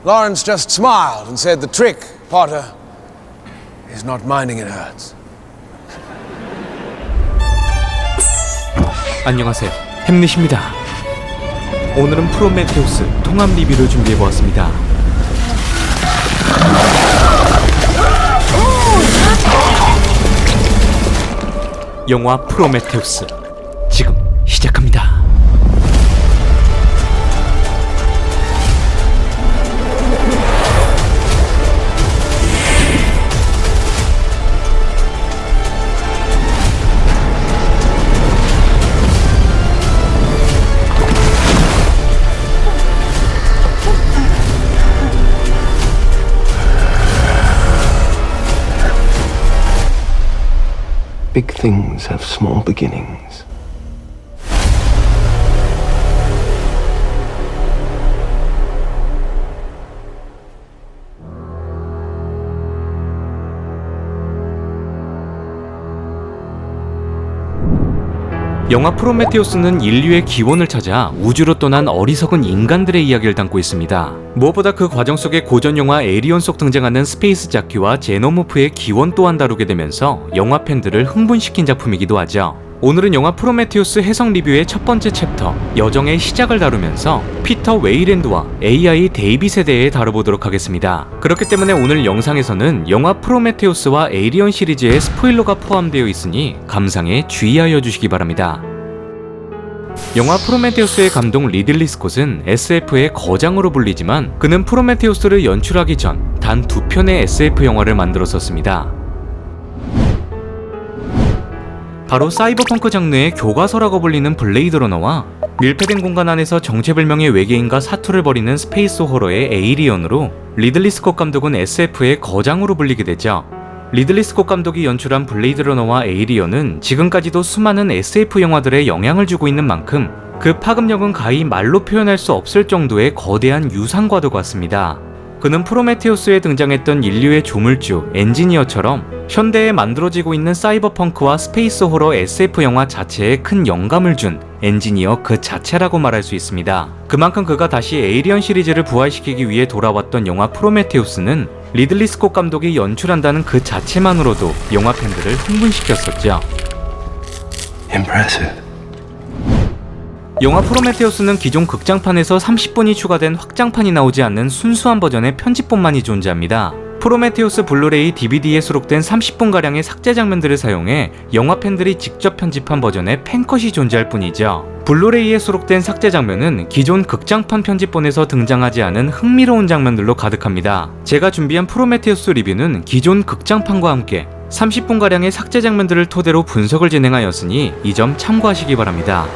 Lawrence just smiled and said the trick, Potter, is not minding it hurts. 안녕하세요, 햄릿입니다. 오늘은 프로메테우스 통합 리뷰를 준비해보았습니다. 영화 프로메테우스 지금 시작합니다. Big things have small beginnings. 영화 프로메테우스는 인류의 기원을 찾아 우주로 떠난 어리석은 인간들의 이야기를 담고 있습니다. 무엇보다 그 과정 속에 고전 영화 에이리언 속 등장하는 스페이스 자키와 제노모프의 기원 또한 다루게 되면서 영화 팬들을 흥분시킨 작품이기도 하죠. 오늘은 영화 프로메테우스 해석 리뷰의 첫 번째 챕터 여정의 시작을 다루면서 피터 웨이랜드와 AI 데이빗에 대해 다뤄보도록 하겠습니다. 그렇기 때문에 오늘 영상에서는 영화 프로메테우스와 에이리언 시리즈의 스포일러가 포함되어 있으니 감상에 주의하여 주시기 바랍니다. 영화 프로메테우스의 감독 리들리 스콧은 SF의 거장으로 불리지만 그는 프로메테우스를 연출하기 전 단 2편의 SF 영화를 만들었었습니다. 바로 사이버펑크 장르의 교과서라고 불리는 블레이드 러너와 밀폐된 공간 안에서 정체불명의 외계인과 사투를 벌이는 스페이스 호러의 에이리언으로 리들리 스콧 감독은 SF의 거장으로 불리게 되죠. 리들리 스콧 감독이 연출한 블레이드 러너와 에이리언은 지금까지도 수많은 SF 영화들에 영향을 주고 있는 만큼 그 파급력은 가히 말로 표현할 수 없을 정도의 거대한 유산과도 같습니다. 그는 프로메테우스에 등장했던 인류의 조물주, 엔지니어처럼 현대에 만들어지고 있는 사이버펑크와 스페이스 호러 SF 영화 자체에 큰 영감을 준 엔지니어 그 자체라고 말할 수 있습니다. 그만큼 그가 다시 에이리언 시리즈를 부활시키기 위해 돌아왔던 영화 프로메테우스는 리들리 스콧 감독이 연출한다는 그 자체만으로도 영화 팬들을 흥분시켰었죠. Impressive. 영화 프로메테우스는 기존 극장판에서 30분이 추가된 확장판이 나오지 않는 순수한 버전의 편집본만이 존재합니다. 프로메테우스 블루레이 DVD에 수록된 30분가량의 삭제 장면들을 사용해 영화 팬들이 직접 편집한 버전의 팬컷이 존재할 뿐이죠. 블루레이에 수록된 삭제 장면은 기존 극장판 편집본에서 등장하지 않은 흥미로운 장면들로 가득합니다. 제가 준비한 프로메테우스 리뷰는 기존 극장판과 함께 30분가량의 삭제 장면들을 토대로 분석을 진행하였으니 이 점 참고하시기 바랍니다.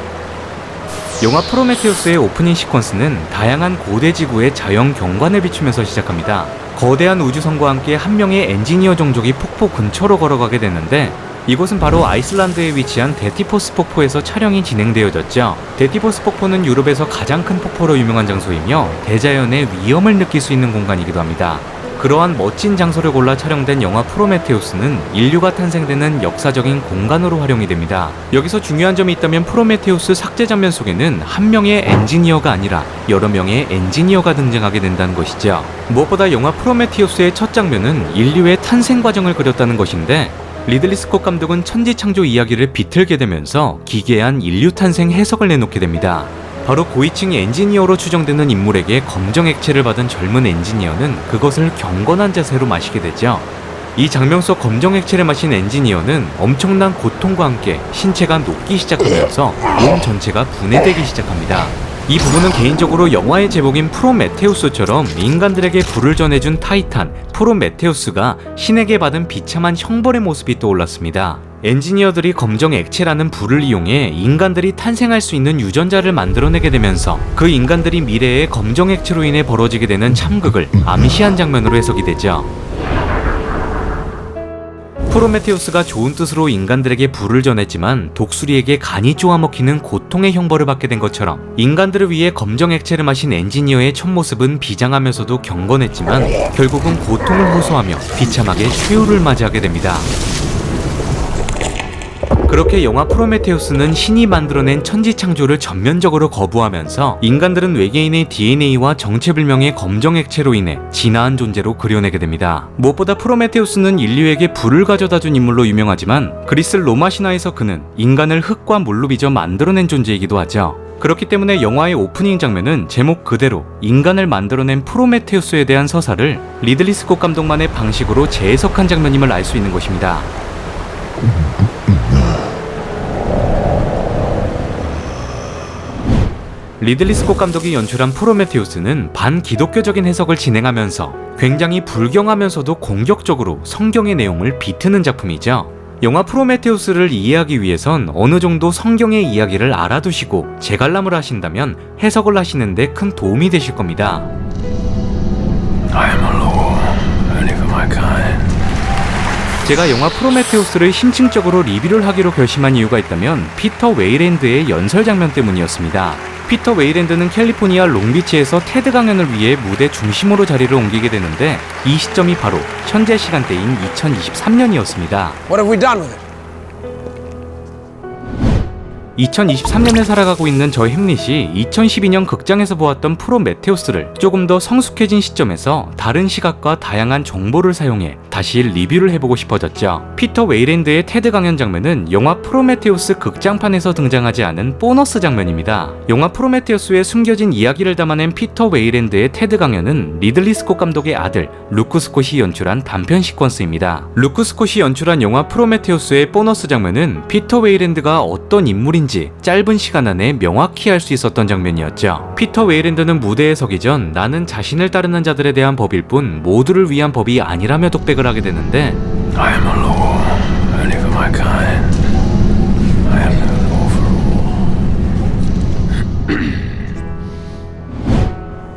영화 프로메테우스의 오프닝 시퀀스는 다양한 고대 지구의 자연 경관을 비추면서 시작합니다. 거대한 우주선과 함께 한 명의 엔지니어 종족이 폭포 근처로 걸어가게 되는데 이곳은 바로 아이슬란드에 위치한 데티포스 폭포에서 촬영이 진행되어졌죠. 데티포스 폭포는 유럽에서 가장 큰 폭포로 유명한 장소이며 대자연의 위험을 느낄 수 있는 공간이기도 합니다. 그러한 멋진 장소를 골라 촬영된 영화 프로메테우스는 인류가 탄생되는 역사적인 공간으로 활용이 됩니다. 여기서 중요한 점이 있다면 프로메테우스 삭제 장면 속에는 한 명의 엔지니어가 아니라 여러 명의 엔지니어가 등장하게 된다는 것이죠. 무엇보다 영화 프로메테우스의 첫 장면은 인류의 탄생 과정을 그렸다는 것인데 리들리 스콧 감독은 천지창조 이야기를 비틀게 되면서 기괴한 인류 탄생 해석을 내놓게 됩니다. 바로 고위층 엔지니어로 추정되는 인물에게 검정 액체를 받은 젊은 엔지니어는 그것을 경건한 자세로 마시게 되죠. 이 장면 속 검정 액체를 마신 엔지니어는 엄청난 고통과 함께 신체가 녹기 시작하면서 몸 전체가 분해되기 시작합니다. 이 부분은 개인적으로 영화의 제목인 프로메테우스처럼 인간들에게 불을 전해준 타이탄 프로메테우스가 신에게 받은 비참한 형벌의 모습이 떠올랐습니다. 엔지니어들이 검정 액체라는 불을 이용해 인간들이 탄생할 수 있는 유전자를 만들어내게 되면서 그 인간들이 미래에 검정 액체로 인해 벌어지게 되는 참극을 암시한 장면으로 해석이 되죠. 프로메테우스가 좋은 뜻으로 인간들에게 불을 전했지만 독수리에게 간이 쪼아먹히는 고통의 형벌을 받게 된 것처럼 인간들을 위해 검정 액체를 마신 엔지니어의 첫 모습은 비장하면서도 경건했지만 결국은 고통을 호소하며 비참하게 최후를 맞이하게 됩니다. 그렇게 영화 프로메테우스는 신이 만들어낸 천지 창조를 전면적으로 거부하면서 인간들은 외계인의 DNA와 정체불명의 검정 액체로 인해 진화한 존재로 그려내게 됩니다. 무엇보다 프로메테우스는 인류에게 불을 가져다준 인물로 유명하지만 그리스 로마 신화에서 그는 인간을 흙과 물로 빚어 만들어낸 존재이기도 하죠. 그렇기 때문에 영화의 오프닝 장면은 제목 그대로 인간을 만들어낸 프로메테우스에 대한 서사를 리들리 스콧 감독만의 방식으로 재해석한 장면임을 알 수 있는 것입니다. 리들리 스콧 감독이 연출한 프로메테우스는 반기독교적인 해석을 진행하면서 굉장히 불경하면서도 공격적으로 성경의 내용을 비트는 작품이죠. 영화 프로메테우스를 이해하기 위해선 어느 정도 성경의 이야기를 알아두시고 재관람을 하신다면 해석을 하시는데 큰 도움이 되실 겁니다. I am a law, only for my kind. 제가 영화 프로메테우스를 심층적으로 리뷰를 하기로 결심한 이유가 있다면 피터 웨이랜드의 연설 장면 때문이었습니다. 피터 웨이랜드는 캘리포니아 롱비치에서 테드 강연을 위해 무대 중심으로 자리를 옮기게 되는데 이 시점이 바로 현재 시간대인 2023년이었습니다. What have we done with it? 2023년을 살아가고 있는 저 햄릿이 2012년 극장에서 보았던 프로메테우스를 조금 더 성숙해진 시점에서 다른 시각과 다양한 정보를 사용해 다시 리뷰를 해보고 싶어졌죠. 피터 웨이랜드의 테드 강연 장면은 영화 프로메테우스 극장판에서 등장하지 않은 보너스 장면입니다. 영화 프로메테우스의 숨겨진 이야기를 담아낸 피터 웨이랜드의 테드 강연은 리들리 스콧 감독의 아들 루크 스콧이 연출한 단편 시퀀스입니다. 루크 스콧이 연출한 영화 프로메테우스의 보너스 장면은 피터 웨이랜드가 어떤 인물인지 짧은 시간 안에 명확히 알 수 있었던 장면이었죠. 피터 웨이랜드는 무대에 서기 전 나는 자신을 따르는 자들에 대한 법일 뿐 모두를 위한 법이 아니라며 독백을 하게 되는데 I am a law, only for my kind. I am no law for all.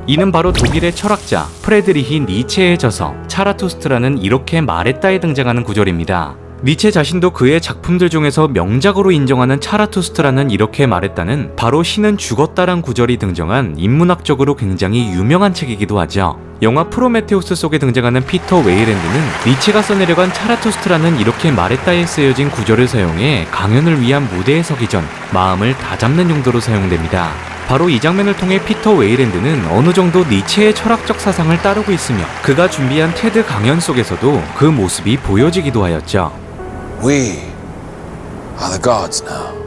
이는 바로 독일의 철학자 프레드리히 니체의 저서 차라투스트라는 이렇게 말했다에 등장하는 구절입니다. 니체 자신도 그의 작품들 중에서 명작으로 인정하는 차라투스트라는 이렇게 말했다는 바로 신은 죽었다란 구절이 등장한 인문학적으로 굉장히 유명한 책이기도 하죠. 영화 프로메테우스 속에 등장하는 피터 웨이랜드는 니체가 써내려간 차라투스트라는 이렇게 말했다에 쓰여진 구절을 사용해 강연을 위한 무대에 서기 전 마음을 다잡는 용도로 사용됩니다. 바로 이 장면을 통해 피터 웨이랜드는 어느 정도 니체의 철학적 사상을 따르고 있으며 그가 준비한 테드 강연 속에서도 그 모습이 보여지기도 하였죠. We are the gods now.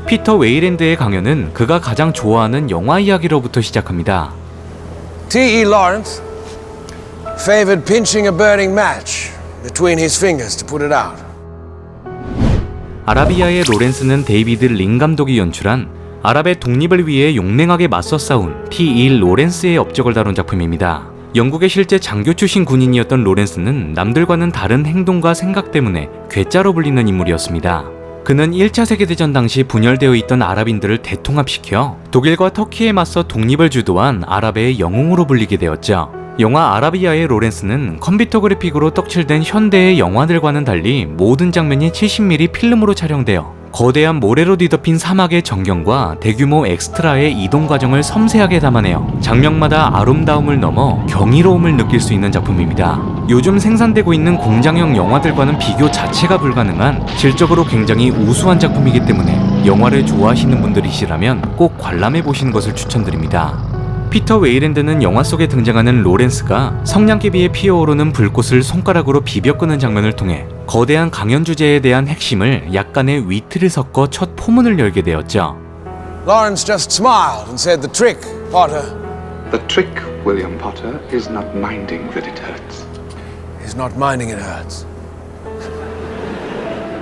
피터 웨이랜드의 강연은 그가 가장 좋아하는 영화 이야기로부터 시작합니다. T.E. Lawrence favored pinching a burning match between his fingers to put it out. 아라비아의 로렌스는 데이비드 린 감독이 연출한 아랍의 독립을 위해 용맹하게 맞서 싸운 T.E. 로렌스의 업적을 다룬 작품입니다. 영국의 실제 장교 출신 군인이었던 로렌스는 남들과는 다른 행동과 생각 때문에 괴짜로 불리는 인물이었습니다. 그는 1차 세계대전 당시 분열되어 있던 아랍인들을 대통합시켜 독일과 터키에 맞서 독립을 주도한 아랍의 영웅으로 불리게 되었죠. 영화 아라비아의 로렌스는 컴퓨터 그래픽으로 떡칠된 현대의 영화들과는 달리 모든 장면이 70mm 필름으로 촬영되어 거대한 모래로 뒤덮인 사막의 전경과 대규모 엑스트라의 이동 과정을 섬세하게 담아내어 장면마다 아름다움을 넘어 경이로움을 느낄 수 있는 작품입니다. 요즘 생산되고 있는 공장형 영화들과는 비교 자체가 불가능한 질적으로 굉장히 우수한 작품이기 때문에 영화를 좋아하시는 분들이시라면 꼭 관람해 보시는 것을 추천드립니다. 피터 웨이랜드는 영화 속에 등장하는 로렌스가 성냥개비에 피어오르는 불꽃을 손가락으로 비벼 끄는 장면을 통해 거대한 강연 주제에 대한 핵심을 약간의 위트를 섞어 첫 포문을 열게 되었죠. Lawrence just smiled and said, "The trick, Potter, The trick, William Potter, is not minding that it hurts. is not minding it hurts."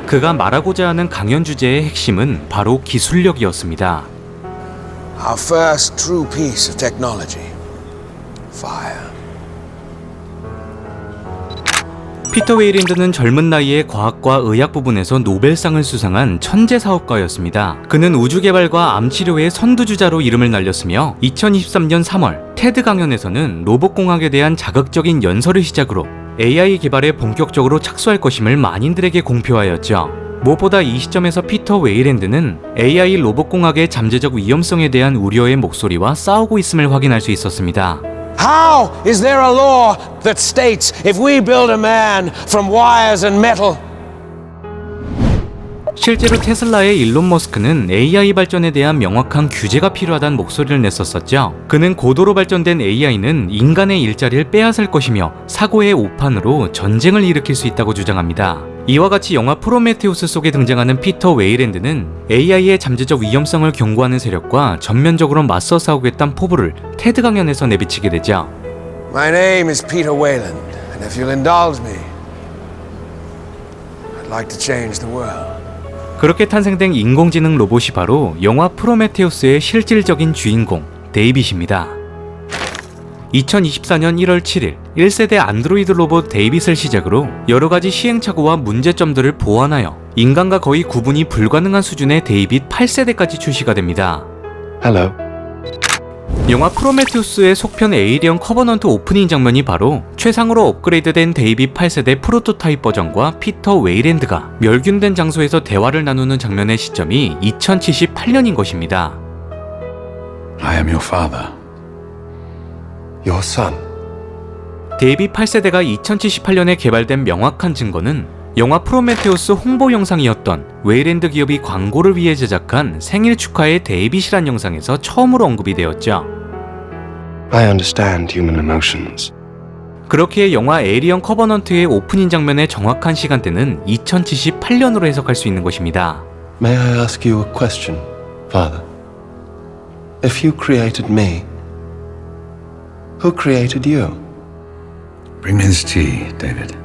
그가 말하고자 하는 강연 주제의 핵심은 바로 기술력이었습니다. Our first true piece of technology, fire. 피터 웨이랜드는 젊은 나이에 과학과 의학 부분에서 노벨상을 수상한 천재 사업가였습니다. 그는 우주개발과 암치료의 선두주자로 이름을 날렸으며 2023년 3월 테드 강연에서는 로봇공학에 대한 자극적인 연설을 시작으로 AI 개발에 본격적으로 착수할 것임을 만인들에게 공표하였죠. 무엇보다 이 시점에서 피터 웨이랜드는 AI 로봇공학의 잠재적 위험성에 대한 우려의 목소리와 싸우고 있음을 확인할 수 있었습니다. How is there a law that states if we build a man from wires and metal? 실제로 테슬라의 일론 머스크는 AI 발전에 대한 명확한 규제가 필요하다는 목소리를 냈었었죠. 그는 고도로 발전된 AI는 인간의 일자리를 빼앗을 것이며 사고의 오판으로 전쟁을 일으킬 수 있다고 주장합니다. 이와 같이 영화 프로메테우스 속에 등장하는 피터 웨이랜드는 AI의 잠재적 위험성을 경고하는 세력과 전면적으로 맞서 싸우겠다는 포부를 테드 강연에서 내비치게 되죠. My name is Peter Wayland, and if you'll indulge me, I'd like to change the world. 그렇게 탄생된 인공지능 로봇이 바로 영화 프로메테우스의 실질적인 주인공 데이빗입니다. 2024년 1월 7일 1세대 안드로이드 로봇 데이빗을 시작으로 여러가지 시행착오와 문제점들을 보완하여 인간과 거의 구분이 불가능한 수준의 데이빗 8세대까지 출시가 됩니다. Hello. 영화 프로메테우스의 속편 에이리언 커버넌트 오프닝 장면이 바로 최상으로 업그레이드된 데이빗 8세대 프로토타입 버전과 피터 웨이랜드가 멸균된 장소에서 대화를 나누는 장면의 시점이 2078년인 것입니다. I am your father. Your son. 데이빗 8세대가 2078년에 개발된 명확한 증거는 영화 프로메테우스 홍보 영상이었던 웨이랜드 기업이 광고를 위해 제작한 생일 축하의 데이빗이란 영상에서 처음으로 언급이 되었죠. I understand human emotions. 그렇기에 영화 에이리언 커버넌트의 오프닝 장면의 정확한 시간대는 2078년으로 해석할 수 있는 것입니다. May I ask you a question, Father? If you created me, who created you? Bring me this tea, David.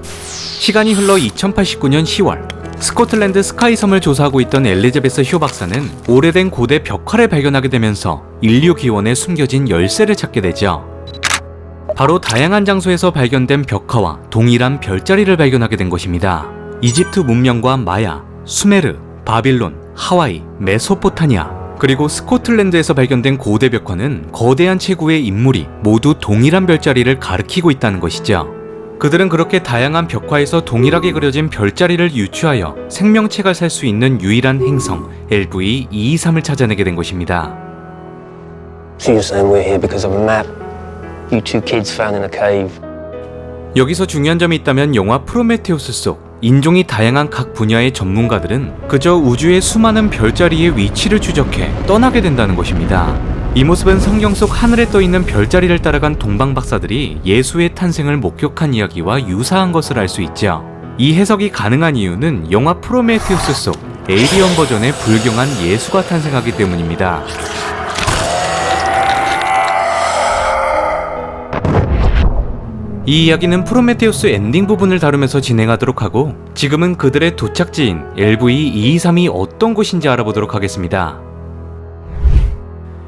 시간이 흘러 2089년 10월 스코틀랜드 스카이섬을 조사하고 있던 엘리자베스 휴 박사는 오래된 고대 벽화를 발견하게 되면서 인류 기원에 숨겨진 열쇠를 찾게 되죠. 바로 다양한 장소에서 발견된 벽화와 동일한 별자리를 발견하게 된 것입니다. 이집트 문명과 마야, 수메르, 바빌론, 하와이, 메소포타미아 그리고 스코틀랜드에서 발견된 고대 벽화는 거대한 체구의 인물이 모두 동일한 별자리를 가리키고 있다는 것이죠. 그들은 그렇게 다양한 벽화에서 동일하게 그려진 별자리를 유추하여 생명체가 살 수 있는 유일한 행성 LV-223을 찾아내게 된 것입니다. So you're saying we're here because of a map you two kids found in a cave? 여기서 중요한 점이 있다면 영화 프로메테우스 속 인종이 다양한 각 분야의 전문가들은 그저 우주의 수많은 별자리의 위치를 추적해 떠나게 된다는 것입니다. 이 모습은 성경 속 하늘에 떠있는 별자리를 따라간 동방 박사들이 예수의 탄생을 목격한 이야기와 유사한 것을 알 수 있죠. 이 해석이 가능한 이유는 영화 프로메테우스 속 에이리언 버전의 불경한 예수가 탄생하기 때문입니다. 이 이야기는 프로메테우스 엔딩 부분을 다루면서 진행하도록 하고 지금은 그들의 도착지인 LV-223이 어떤 곳인지 알아보도록 하겠습니다.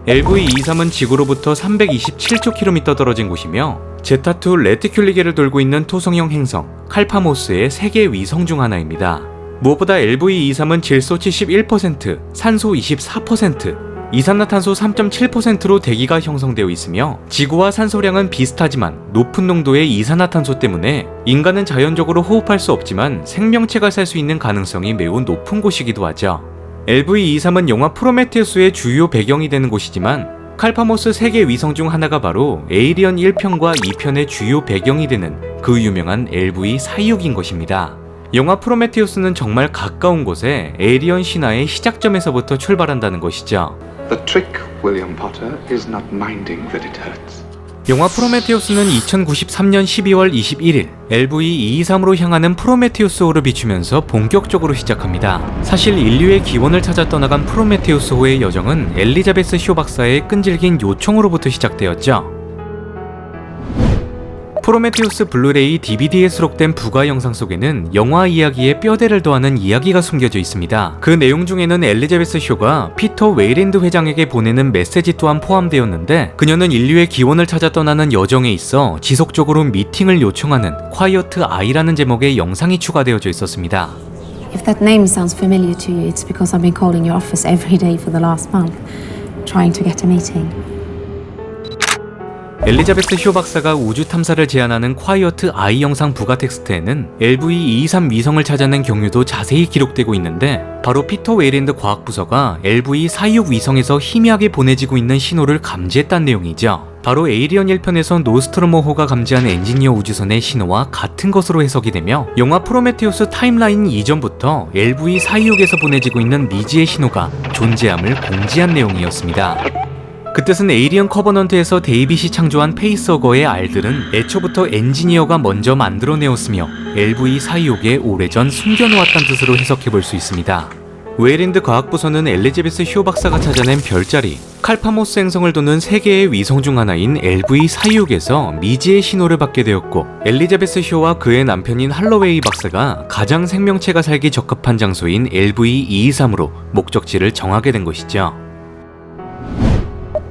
LV-223은 지구로부터 327조 km 떨어진 곳이며 제타2 레티큘리게를 돌고 있는 토성형 행성 칼파모스의 세계 위성 중 하나입니다. 무엇보다 LV-223은 질소 71%, 산소 24%, 이산화탄소 3.7%로 대기가 형성되어 있으며 지구와 산소량은 비슷하지만 높은 농도의 이산화탄소 때문에 인간은 자연적으로 호흡할 수 없지만 생명체가 살 수 있는 가능성이 매우 높은 곳이기도 하죠. LV-223은 영화 프로메테우스의 주요 배경이 되는 곳이지만 칼파모스 세계 위성 중 하나가 바로 에이리언 1편과 2편의 주요 배경이 되는 그 유명한 LV-426인 것입니다. 영화 프로메테우스는 정말 가까운 곳에 에이리언 신화의 시작점에서부터 출발한다는 것이죠. The trick, William Potter, is not minding that it hurts. 영화 프로메테우스는 2093년 12월 21일 LV-223으로 향하는 프로메테우스호를 비추면서 본격적으로 시작합니다. 사실 인류의 기원을 찾아 떠나간 프로메테우스호의 여정은 엘리자베스 쇼 박사의 끈질긴 요청으로부터 시작되었죠. 프로메테우스 블루레이 DVD에 수록된 부가 영상 속에는 영화 이야기에 뼈대를 더하는 이야기가 숨겨져 있습니다. 그 내용 중에는 엘리자베스 쇼가 피터 웨이랜드 회장에게 보내는 메시지 또한 포함되었는데 그녀는 인류의 기원을 찾아 떠나는 여정에 있어 지속적으로 미팅을 요청하는 콰이어트 아이라는 제목의 영상이 추가되어져 있었습니다. If that name sounds familiar to you, it's because I've been calling your office every day for the last month, trying to get a meeting. 엘리자베스 쇼 박사가 우주 탐사를 제안하는 콰이어트 아이 영상 부가 텍스트에는 LV-223 위성을 찾아낸 경유도 자세히 기록되고 있는데 바로 피터 웨이랜드 과학부서가 LV-426 위성에서 희미하게 보내지고 있는 신호를 감지했다는 내용이죠. 바로 에이리언 1편에서 노스트로모호가 감지한 엔지니어 우주선의 신호와 같은 것으로 해석이 되며 영화 프로메테우스 타임라인 이전부터 LV-426에서 보내지고 있는 미지의 신호가 존재함을 공지한 내용이었습니다. 그 뜻은 에이리언 커버넌트에서 데이빗이 창조한 페이스허거의 알들은 애초부터 엔지니어가 먼저 만들어내었으며 LV-426에 오래전 숨겨놓았다는 뜻으로 해석해볼 수 있습니다. 웨이랜드 과학부서는 엘리자베스 쇼 박사가 찾아낸 별자리 칼파모스 행성을 도는 3개의 위성 중 하나인 LV-426에서 미지의 신호를 받게 되었고, 엘리자베스 쇼와 그의 남편인 할로웨이 박사가 가장 생명체가 살기 적합한 장소인 LV-223으로 목적지를 정하게 된 것이죠.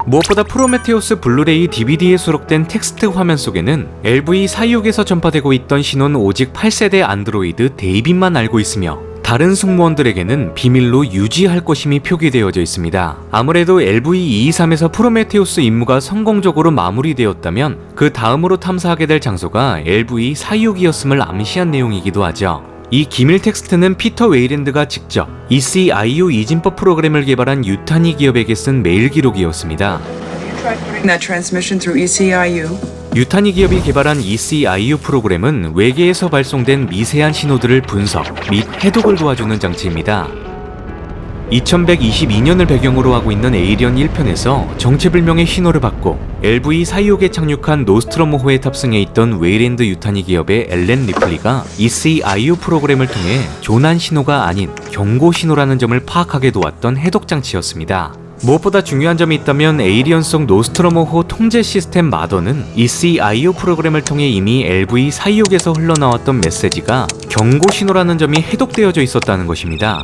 무엇보다 프로메테우스 블루레이 DVD에 수록된 텍스트 화면 속에는 LV-426에서 전파되고 있던 신호는 오직 8세대 안드로이드 데이빗만 알고 있으며 다른 승무원들에게는 비밀로 유지할 것임이 표기되어져 있습니다. 아무래도 LV-223에서 프로메테우스 임무가 성공적으로 마무리되었다면 그 다음으로 탐사하게 될 장소가 LV-426이었음을 암시한 내용이기도 하죠. 이 기밀 텍스트는 피터 웨이랜드가 직접 ECIU 이진법 프로그램을 개발한 유타니 기업에게 쓴 메일 기록이었습니다. That transmission through ECIU. 유타니 기업이 개발한 ECIU 프로그램은 외계에서 발송된 미세한 신호들을 분석 및 해독을 도와주는 장치입니다. 2122년을 배경으로 하고 있는 에이리언 1편에서 정체불명의 신호를 받고 LV-426에 착륙한 노스트로모호에 탑승해 있던 웨이랜드 유타니 기업의 엘렌 리플리가 ECIU 프로그램을 통해 조난 신호가 아닌 경고 신호라는 점을 파악하게 도왔던 해독 장치였습니다. 무엇보다 중요한 점이 있다면 에이리언 속 노스트로모호 통제 시스템 마더는 ECIU 프로그램을 통해 이미 LV-426에서 흘러나왔던 메시지가 경고 신호라는 점이 해독되어져 있었다는 것입니다.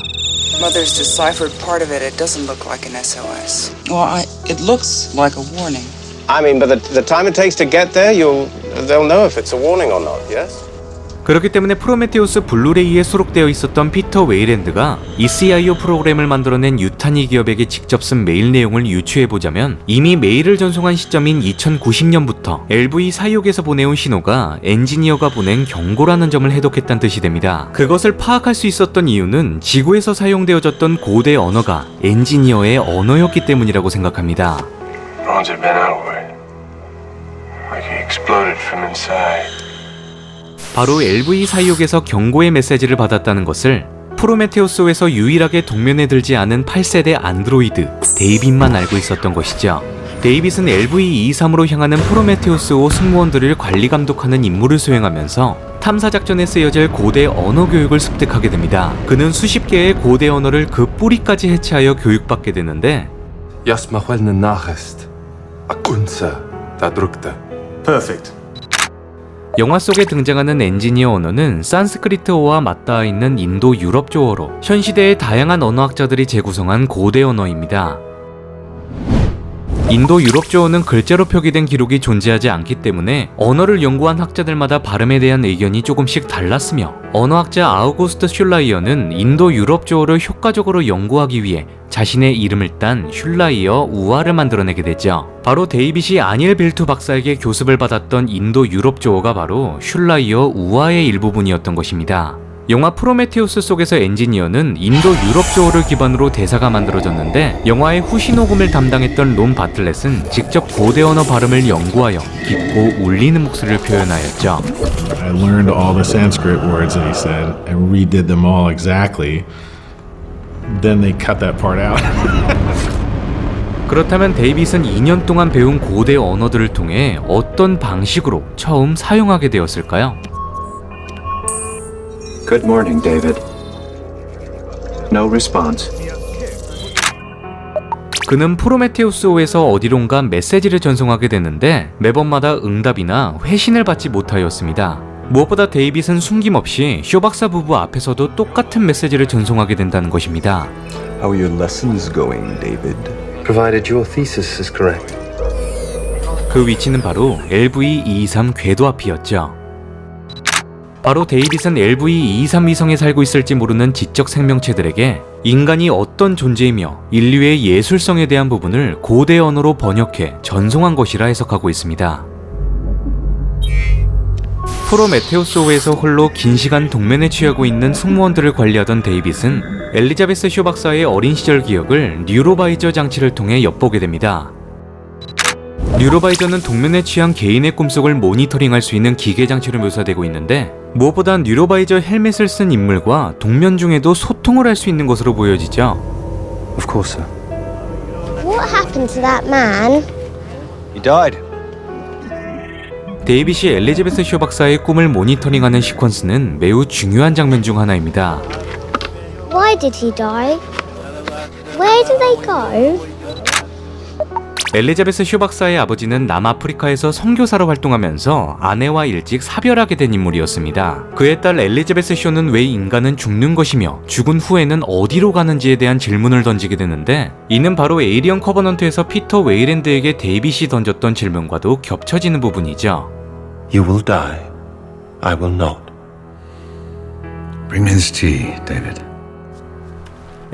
Mother's deciphered part of it. It doesn't look like an SOS. Well, it looks like a warning. I mean, but the time it takes to get there, they'll know if it's a warning or not, yes? 그렇기 때문에 프로메테우스 블루레이에 수록되어 있었던 피터 웨이랜드가 ECIU 프로그램을 만들어낸 유타니 기업에게 직접 쓴 메일 내용을 유추해보자면 이미 메일을 전송한 시점인 2090년부터 LV-426에서 보내온 신호가 엔지니어가 보낸 경고라는 점을 해독했다는 뜻이 됩니다. 그것을 파악할 수 있었던 이유는 지구에서 사용되어졌던 고대 언어가 엔지니어의 언어였기 때문이라고 생각합니다. Rods had been outward, like he exploded from inside. 바로 LV-426에서 경고의 메시지를 받았다는 것을 프로메테우스에서 유일하게 동면에 들지 않은 8세대 안드로이드 데이빗만 알고 있었던 것이죠. 데이빗은 LV-223으로 향하는 프로메테우스5 승무원들을 관리 감독하는 임무를 수행하면서 탐사작전에 쓰여질 고대 언어 교육을 습득하게 됩니다. 그는 수십 개의 고대 언어를 그 뿌리까지 해체하여 교육받게 되는데 Perfect. 영화 속에 등장하는 엔지니어 언어는 산스크리트어와 맞닿아 있는 인도 유럽조어로 현 시대의 다양한 언어학자들이 재구성한 고대 언어입니다. 인도 유럽조어는 글자로 표기된 기록이 존재하지 않기 때문에 언어를 연구한 학자들마다 발음에 대한 의견이 조금씩 달랐으며 언어학자 아우구스트 슐라이어는 인도 유럽조어를 효과적으로 연구하기 위해 자신의 이름을 딴 슐라이어 우아를 만들어내게 되죠. 바로 데이빗이 아닐 빌투 박사에게 교습을 받았던 인도 유럽조어가 바로 슐라이어 우아의 일부분이었던 것입니다. 영화 프로메테우스 속에서 엔지니어는 인도 유럽조어를 기반으로 대사가 만들어졌는데 영화의 후시 녹음을 담당했던 론 바틀렛은 직접 고대 언어 발음을 연구하여 깊고 울리는 목소리를 표현하였죠. I learned all the Sanskrit words that he said and redid them all exactly. Then they cut that part out. 그렇다면 데이빗은 2년 동안 배운 고대 언어들을 통해 어떤 방식으로 처음 사용하게 되었을까요? Good morning, David. No response. 그는 프로메테우스5에서 어디론가 메시지를 전송하게 되는데 매번마다 응답이나 회신을 받지 못하였습니다. 무엇보다 데이빗은 숨김없이 쇼 박사 부부 앞에서도 똑같은 메시지를 전송하게 된다는 것입니다. How are your lessons going, David? Provided your thesis is correct. 그 위치는 바로 LV-223 궤도 앞이었죠. 바로 데이빗은 LV-223 위성에 살고 있을지 모르는 지적 생명체들에게 인간이 어떤 존재이며 인류의 예술성에 대한 부분을 고대 언어로 번역해 전송한 것이라 해석하고 있습니다. 프로메테우스5에서 홀로 긴 시간 동면에 취하고 있는 승무원들을 관리하던 데이빗은 엘리자베스 쇼 박사의 어린 시절 기억을 뉴로바이저 장치를 통해 엿보게 됩니다. 뉴로바이저는 동면에 취한 개인의 꿈속을 모니터링할 수 있는 기계 장치로 묘사되고 있는데 무엇보다 뉴로바이저 헬멧을 쓴 인물과 동면 중에도 소통을 할 수 있는 것으로 보여지죠. Of course, sir. What happened to that man? He died. 데이빗이 엘리자베스 쇼 박사의 꿈을 모니터링하는 시퀀스는 매우 중요한 장면 중 하나입니다. Why did he die? Where do they go? 엘리자베스 쇼 박사의 아버지는 남아프리카에서 선교사로 활동하면서 아내와 일찍 사별하게 된 인물이었습니다. 그에 딸 엘리자베스 쇼는 왜 인간은 죽는 것이며 죽은 후에는 어디로 가는지에 대한 질문을 던지게 되는데 이는 바로 에이리언 커버넌트에서 피터 웨이랜드에게 데이빗이 던졌던 질문과도 겹쳐지는 부분이죠. You will die. I will not. Bring his tea, David.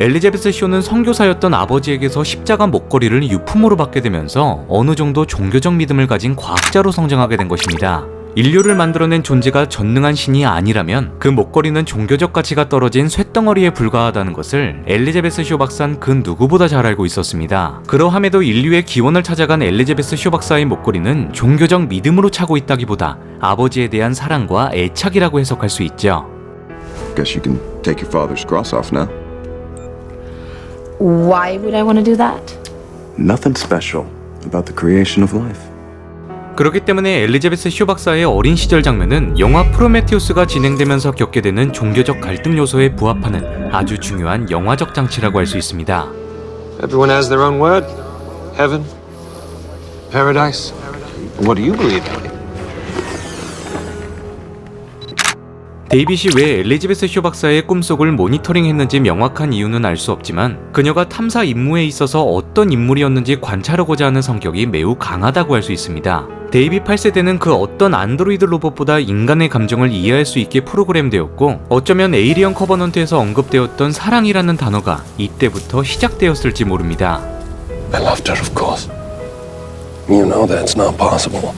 엘리자베스 쇼는 선교사였던 아버지에게서 십자가 목걸이를 유품으로 받게 되면서 어느 정도 종교적 믿음을 가진 과학자로 성장하게 된 것입니다. 인류를 만들어낸 존재가 전능한 신이 아니라면 그 목걸이는 종교적 가치가 떨어진 쇳덩어리에 불과하다는 것을 엘리자베스 쇼 박사는 그 누구보다 잘 알고 있었습니다. 그러함에도 인류의 기원을 찾아간 엘리자베스 쇼 박사의 목걸이는 종교적 믿음으로 차고 있다기보다 아버지에 대한 사랑과 애착이라고 해석할 수 있죠. Guess you can take your father's cross off now. Why would I want to do that? Nothing special about the creation of life. 그렇기 때문에 엘리자베스 쇼 박사의 어린 시절 장면은 영화 프로메테우스가 진행되면서 겪게 되는 종교적 갈등 요소에 부합하는 아주 중요한 영화적 장치라고 할 수 있습니다. Everyone has their own word. Heaven, paradise. What do you believe in? 데이빗이 왜 엘리자베스 쇼 박사의 꿈속을 모니터링했는지 명확한 이유는 알 수 없지만 그녀가 탐사 임무에 있어서 어떤 인물이었는지 관찰하고자 하는 성격이 매우 강하다고 할 수 있습니다. 데이빗 8세대는 그 어떤 안드로이드 로봇보다 인간의 감정을 이해할 수 있게 프로그램되었고 어쩌면 에이리언 커버넌트에서 언급되었던 사랑이라는 단어가 이때부터 시작되었을지 모릅니다. I loved her, of course. You know that's not possible.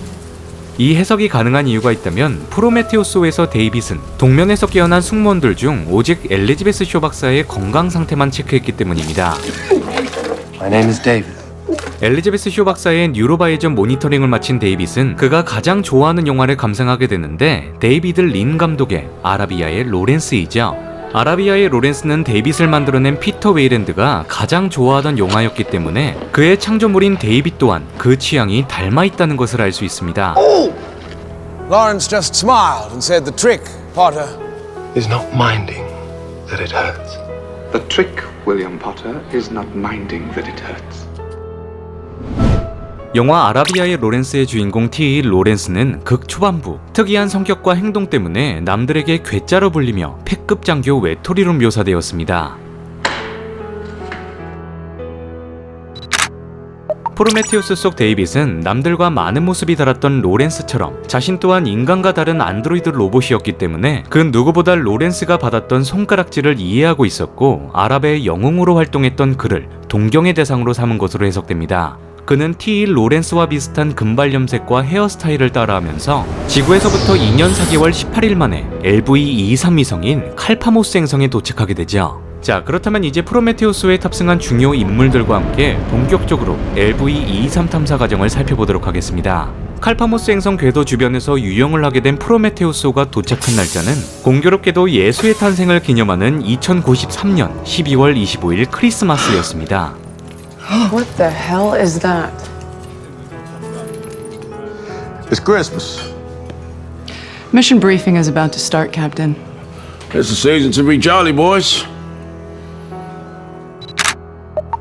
이 해석이 가능한 이유가 있다면 프로메테우스호에서 데이빗은 동면에서 깨어난 승무원들 중 오직 엘리자베스 쇼 박사의 건강 상태만 체크했기 때문입니다. My name is David. 엘리자베스 쇼 박사의 뉴로바이저 모니터링을 마친 데이빗은 그가 가장 좋아하는 영화를 감상하게 되는데 데이비드 린 감독의 아라비아의 로렌스이죠. 아라비아의 로렌스는 데이빗을 만들어낸 피터 웨이랜드가 가장 좋아하던 영화였기 때문에 그의 창조물인 데이빗 또한 그 취향이 닮아있다는 것을 알 수 있습니다. Lawrence just smiled and said the trick, Potter. Is not minding that it hurts. The trick, William Potter, is not minding that it hurts. 영화 아라비아의 로렌스의 주인공 T.E. 로렌스는 극 초반부 특이한 성격과 행동 때문에 남들에게 괴짜로 불리며 패급 장교 외톨이로 묘사되었습니다. 프로메테우스 속 데이빗은 남들과 많은 모습이 달랐던 로렌스처럼 자신 또한 인간과 다른 안드로이드 로봇이었기 때문에 그 누구보다 로렌스가 받았던 손가락질을 이해하고 있었고 아랍의 영웅으로 활동했던 그를 동경의 대상으로 삼은 것으로 해석됩니다. 그는 T.E. 로렌스와 비슷한 금발 염색과 헤어스타일을 따라하면서 지구에서부터 2년 4개월 18일 만에 LV-23 위성인 칼파모스 행성에 도착하게 되죠. 자, 그렇다면 이제 프로메테우스호에 탑승한 중요 인물들과 함께 본격적으로 LV-23 탐사 과정을 살펴보도록 하겠습니다. 칼파모스 행성 궤도 주변에서 유영을 하게 된 프로메테우스호가 도착한 날짜는 공교롭게도 예수의 탄생을 기념하는 2093년 12월 25일 크리스마스였습니다. What the hell is that? It's Christmas. Mission briefing is about to start, Captain. It's the season to be jolly, boys.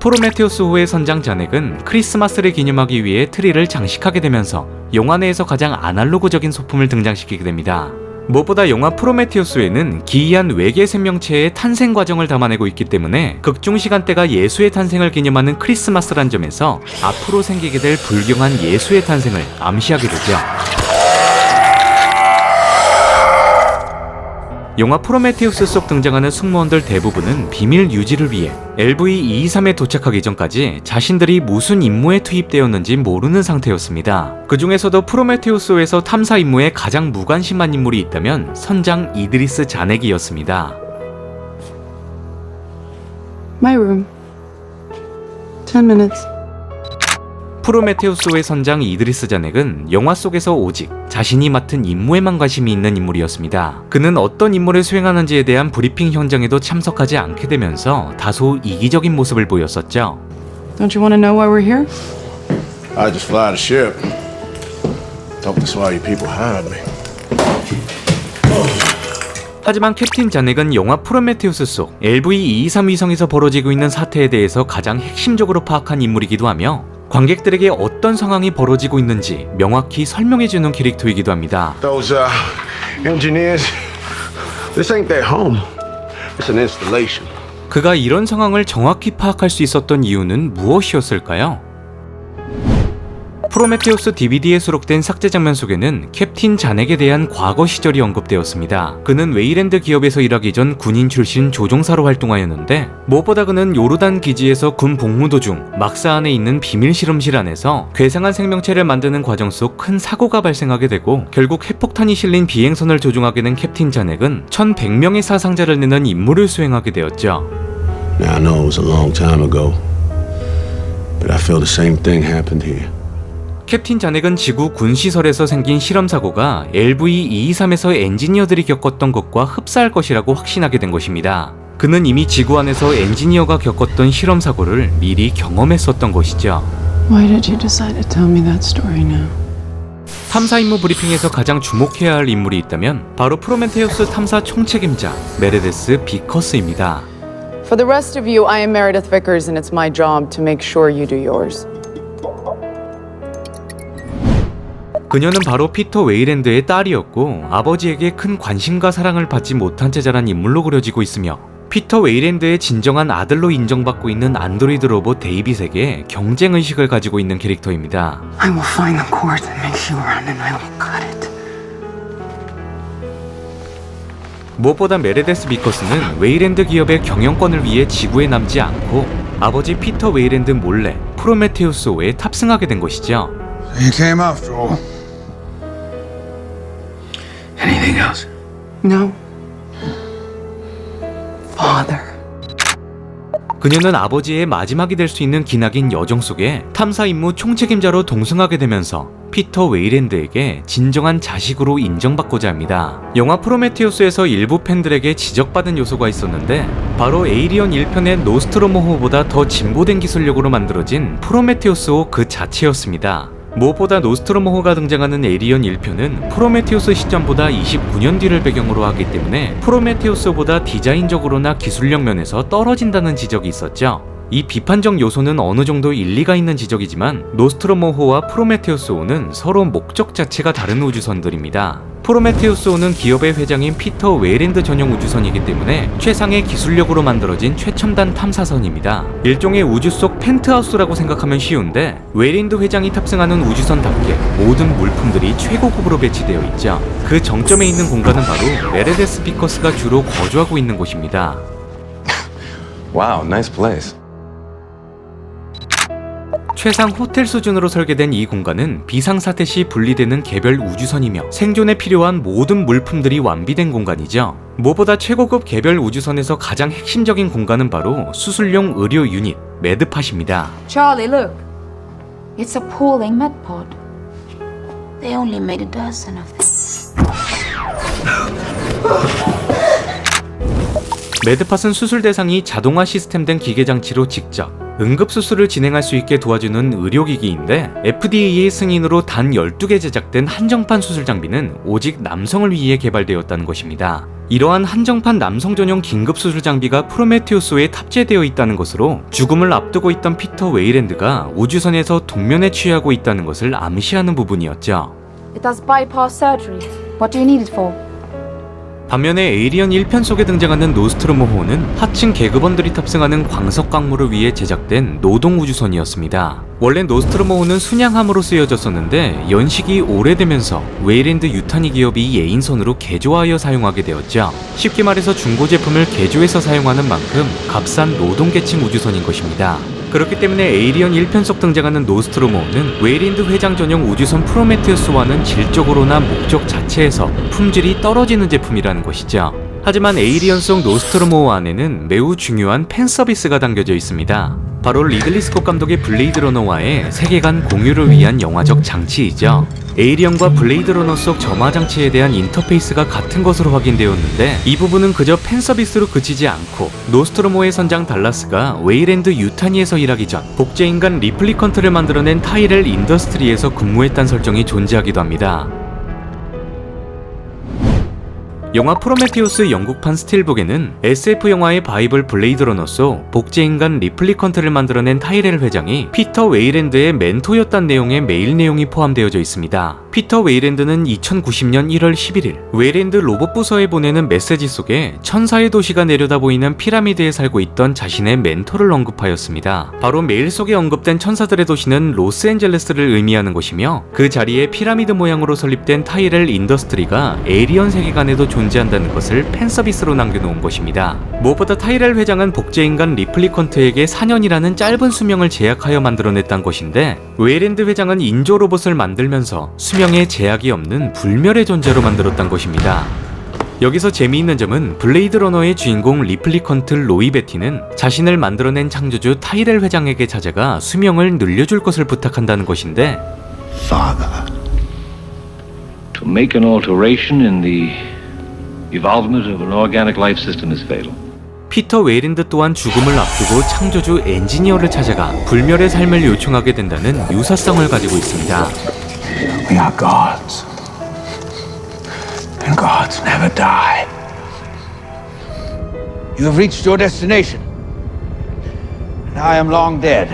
프로메테우스호의 선장 자넥은 크리스마스를 기념하기 위해 트리를 장식하게 되면서 영화 내에서 가장 아날로그적인 소품을 등장시키게 됩니다. 무엇보다 영화 프로메테우스에는 기이한 외계 생명체의 탄생 과정을 담아내고 있기 때문에 극중 시간대가 예수의 탄생을 기념하는 크리스마스란 점에서 앞으로 생기게 될 불경한 예수의 탄생을 암시하게 되죠. 영화 프로메테우스 속 등장하는 승무원들 대부분은 비밀 유지를 위해 LV-23에 도착하기 전까지 자신들이 무슨 임무에 투입되었는지 모르는 상태였습니다. 그 중에서도 프로메테우스호에서 탐사 임무에 가장 무관심한 인물이 있다면 선장 이드리스 자넥이었습니다. My room. 10 minutes. 프로메테우스의 선장 이드리스 자넥은 영화 속에서 오직 자신이 맡은 임무에만 관심이 있는 인물이었습니다. 그는 어떤 임무를 수행하는지에 대한 브리핑 현장에도 참석하지 않게 되면서 다소 이기적인 모습을 보였었죠. Don't you want to know why we're here? I just fly the ship. Talk to why you people hired me. 하지만 캡틴 자넥은 영화 프로메테우스 속 LV-223 위성에서 벌어지고 있는 사태에 대해서 가장 핵심적으로 파악한 인물이기도 하며 관객들에게 어떤 상황이 벌어지고 있는지 명확히 설명해주는 캐릭터이기도 합니다. Those engineers, this ain't their home. It's an installation. 그가 이런 상황을 정확히 파악할 수 있었던 이유는 무엇이었을까요? 프로메테우스 DVD에 수록된 삭제 장면 속에는 캡틴 자넥에 대한 과거 시절이 언급되었습니다. 그는 웨이랜드 기업에서 일하기 전 군인 출신 조종사로 활동하였는데 무엇보다 그는 요르단 기지에서 군 복무 도중 막사 안에 있는 비밀 실험실 안에서 괴상한 생명체를 만드는 과정 속 큰 사고가 발생하게 되고 결국 핵폭탄이 실린 비행선을 조종하게 된 캡틴 자넥은 1100명의 사상자를 내는 임무를 수행하게 되었죠. Now I know it was a long time ago, but I feel the same thing happened here. 캡틴 자넥은 지구 군시설에서 생긴 실험사고가 LV-223에서 엔지니어들이 겪었던 것과 흡사할 것이라고 확신하게 된 것입니다. 그는 이미 지구 안에서 엔지니어가 겪었던 실험사고를 미리 경험했었던 것이죠. Why did you decide to tell me that story now? 탐사 임무 브리핑에서 가장 주목해야 할 인물이 있다면 바로 프로메테우스 탐사 총책임자 메레데스 비커스입니다. For the rest of you, I am Meredith Vickers and it's my job to make sure you do yours. 그녀는 바로 피터 웨이랜드의 딸이었고 아버지에게 큰 관심과 사랑을 받지 못한 채 자란 인물로 그려지고 있으며 피터 웨이랜드의 진정한 아들로 인정받고 있는 안드로이드 로봇 데이빗에게 경쟁의식을 가지고 있는 캐릭터입니다. I will find the cord that makes you run and I will cut it. 무엇보다 메레데스 비커스는 웨이랜드 기업의 경영권을 위해 지구에 남지 않고 아버지 피터 웨이랜드 몰래 프로메테우스호에 tab승하게 된 것이죠. You came after all. Anything else? No. Father. 그녀는 아버지의 마지막이 될 수 있는 기나긴 여정 속에 탐사 임무 총책임자로 동승하게 되면서 피터 웨이랜드에게 진정한 자식으로 인정받고자 합니다. 영화 프로메테우스에서 일부 팬들에게 지적받은 요소가 있었는데 바로 에이리언 1편의 노스트로모호보다 더 진보된 기술력으로 만들어진 프로메테우스호 그 자체였습니다. 무엇보다 노스트로모호가 등장하는 에이리언 1편은 프로메테우스 시점보다 29년 뒤를 배경으로 하기 때문에 프로메테우스보다 디자인적으로나 기술력 면에서 떨어진다는 지적이 있었죠. 이 비판적 요소는 어느 정도 일리가 있는 지적이지만 노스트로모호와 프로메테우스호는 서로 목적 자체가 다른 우주선들입니다. 프로메테우스호는 기업의 회장인 피터 웨이랜드 전용 우주선이기 때문에 최상의 기술력으로 만들어진 최첨단 탐사선입니다. 일종의 우주 속 펜트하우스라고 생각하면 쉬운데 웨이랜드 회장이 탑승하는 우주선답게 모든 물품들이 최고급으로 배치되어 있죠. 그 정점에 있는 공간은 바로 메레데스 비커스가 주로 거주하고 있는 곳입니다. Wow, nice place. 최상 호텔 수준으로 설계된 이 공간은 비상사태 시 분리되는 개별 우주선이며 생존에 필요한 모든 물품들이 완비된 공간이죠. 무엇보다 최고급 개별 우주선에서 가장 핵심적인 공간은 바로 수술용 의료 유닛, 매드팟입니다. Charlie, look. It's a pooling med pod. They only made a dozen of them. 매드팟은 수술 대상이 자동화 시스템된 기계장치로 직접 응급수술을 진행할 수 있게 도와주는 의료기기인데 FDA의 승인으로 단 12개 제작된 한정판 수술 장비는 오직 남성을 위해 개발되었다는 것입니다. 이러한 한정판 남성 전용 긴급수술 장비가 프로메테우스호에 탑재되어 있다는 것으로 죽음을 앞두고 있던 피터 웨이랜드가 우주선에서 동면에 취하고 있다는 것을 암시하는 부분이었죠. It does bypass surgery. What do you need it for? 반면에 에이리언 1편 속에 등장하는 노스트로모호는 하층 계급원들이 탑승하는 광석 광물을 위해 제작된 노동 우주선이었습니다. 원래 노스트로모호는 순양함으로 쓰여졌었는데 연식이 오래되면서 웨이랜드 유타니 기업이 예인선으로 개조하여 사용하게 되었죠. 쉽게 말해서 중고 제품을 개조해서 사용하는 만큼 값싼 노동계층 우주선인 것입니다. 그렇기 때문에 에이리언 1편 속 등장하는 노스트로모호는 웨이랜드 회장 전용 우주선 프로메테우스와는 질적으로나 목적 자체에서 품질이 떨어지는 제품이라는 것이죠. 하지만 에이리언 속 노스트로모 안에는 매우 중요한 팬 서비스가 담겨져 있습니다. 바로 리들리 스콧 감독의 블레이드 러너와의 세계관 공유를 위한 영화적 장치이죠. 에이리언과 블레이드 러너 속 점화 장치에 대한 인터페이스가 같은 것으로 확인되었는데 이 부분은 그저 팬 서비스로 그치지 않고 노스트로모의 선장 달라스가 웨이랜드 유타니에서 일하기 전 복제인간 리플리컨트를 만들어낸 타이렐 인더스트리에서 근무했다는 설정이 존재하기도 합니다. 영화 프로메테우스 영국판 스틸북에는 SF 영화의 바이블 블레이드 러너 속 복제인간 리플리컨트를 만들어낸 타이렐 회장이 피터 웨이랜드의 멘토였다는 내용의 메일 내용이 포함되어져 있습니다. 피터 웨이랜드는 2090년 1월 11일 웨이랜드 로봇 부서에 보내는 메시지 속에 천사의 도시가 내려다보이는 피라미드에 살고 있던 자신의 멘토를 언급하였습니다. 바로 메일 속에 언급된 천사들의 도시는 로스앤젤레스를 의미하는 곳이며 그 자리에 피라미드 모양으로 설립된 타이렐 인더스트리가 에이리언 세계관에도 존재한다는 것을 팬서비스로 남겨놓은 것입니다. 무엇보다 타이렐 회장은 복제인간 리플리컨트에게 4년이라는 짧은 수명을 제약하여 만들어냈다는 것인데 웨이랜드 회장은 인조 로봇을 만들면서 수명에 제약이 없는 불멸의 존재로 만들었다는 것입니다. 여기서 재미있는 점은 블레이드 러너의 주인공 리플리컨트 로이 베티는 자신을 만들어낸 창조주 타이렐 회장에게 찾아가 수명을 늘려줄 것을 부탁한다는 것인데 Father, to make an alteration in the evolvement of an organic life system is fatal. 피터 웨이랜드 또한 죽음을 앞두고 창조주 엔지니어를 찾아가 불멸의 삶을 요청하게 된다는 유사성을 가지고 있습니다. We are gods, and gods never die. You have reached your destination, and I am long dead.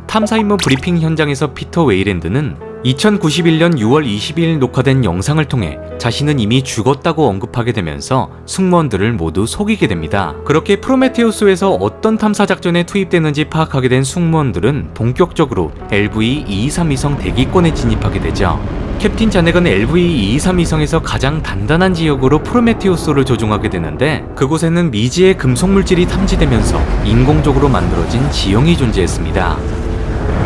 탐사임무 브리핑 현장에서 피터 웨이랜드는 2091년 6월 22일 녹화된 영상을 통해 자신은 이미 죽었다고 언급하게 되면서 승무원들을 모두 속이게 됩니다. 그렇게 프로메테우스에서 어떤 탐사 작전에 투입되는지 파악하게 된 승무원들은 본격적으로 LV-223 위성 대기권에 진입하게 되죠. 캡틴 자넥은 LV-223 위성에서 가장 단단한 지역으로 프로메테우스를 조종하게 되는데 그곳에는 미지의 금속 물질이 탐지되면서 인공적으로 만들어진 지형이 존재했습니다.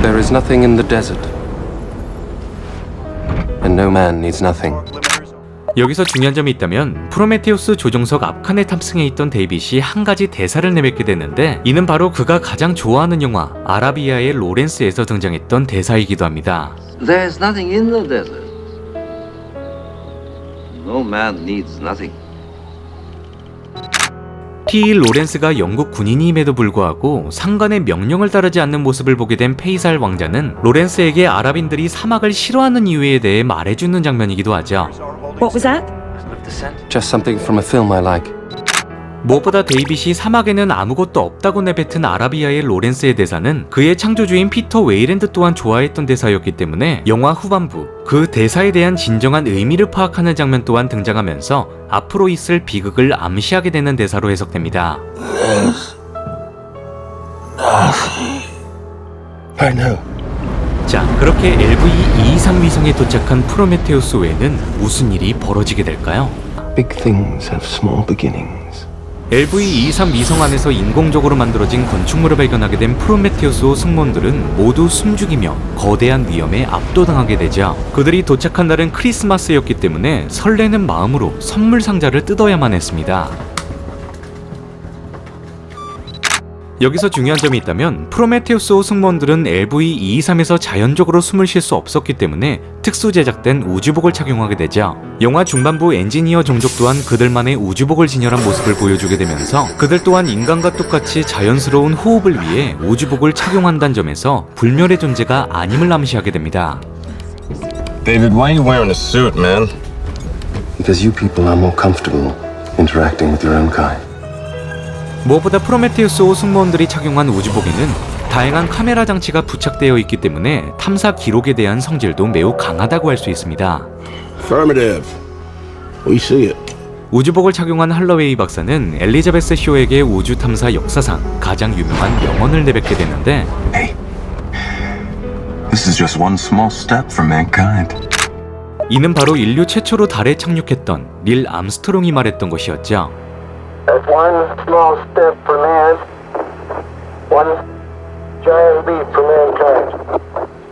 There is nothing in the desert. And no man needs nothing. 여기서 중요한 점이 있다면 프로메테우스 조종석 앞칸에 탑승해 있던 데이빗이 한 가지 대사를 내뱉게 되는데 이는 바로 그가 가장 좋아하는 영화 아라비아의 로렌스에서 등장했던 대사이기도 합니다. There's nothing in the desert. No man needs nothing. T.E. 로렌스가 영국 군인임에도 불구하고 상관의 명령을 따르지 않는 모습을 보게 된 페이살 왕자는 로렌스에게 아랍인들이 사막을 싫어하는 이유에 대해 말해주는 장면이기도 하죠. What was that? Just something from a film I like. 무엇보다 데이빗이 사막에는 아무것도 없다고 내뱉은 아라비아의 로렌스의 대사는 그의 창조주인 피터 웨이랜드 또한 좋아했던 대사였기 때문에 영화 후반부 그 대사에 대한 진정한 의미를 파악하는 장면 또한 등장하면서 앞으로 있을 비극을 암시하게 되는 대사로 해석됩니다. I know. 자, 그렇게 LV-223 위성에 도착한 프로메테우스 외에는 무슨 일이 벌어지게 될까요? Big things have small beginnings. LV-223 위성 안에서 인공적으로 만들어진 건축물을 발견하게 된 프로메테우스 승무원들은 모두 숨죽이며 거대한 위험에 압도당하게 되죠. 그들이 도착한 날은 크리스마스였기 때문에 설레는 마음으로 선물 상자를 뜯어야만 했습니다. 여기서 중요한 점이 있다면 프로메테우스 승무원들은 LV-223에서 자연적으로 숨을 쉴 수 없었기 때문에 특수 제작된 우주복을 착용하게 되죠. 영화 중반부 엔지니어 종족 또한 그들만의 우주복을 진열한 모습을 보여주게 되면서 그들 또한 인간과 똑같이 자연스러운 호흡을 위해 우주복을 착용한다는 점에서 불멸의 존재가 아님을 암시하게 됩니다. David, why are you wearing a suit, man? Because you people are more comfortable interacting with your own kind. 무엇보다 프로메테우스 승무원들이 착용한 우주복에는 다양한 카메라 장치가 부착되어 있기 때문에 탐사 기록에 대한 성질도 매우 강하다고 할 수 있습니다. Affirmative. We see it. 우주복을 착용한 할러웨이 박사는 엘리자베스 쇼에게 우주 탐사 역사상 가장 유명한 명언을 내뱉게 되는데 Hey, this is just one small step for mankind. 이는 바로 인류 최초로 달에 착륙했던 닐 암스트롱이 말했던 것이었죠. That's one small step for man, one giant leap for mankind.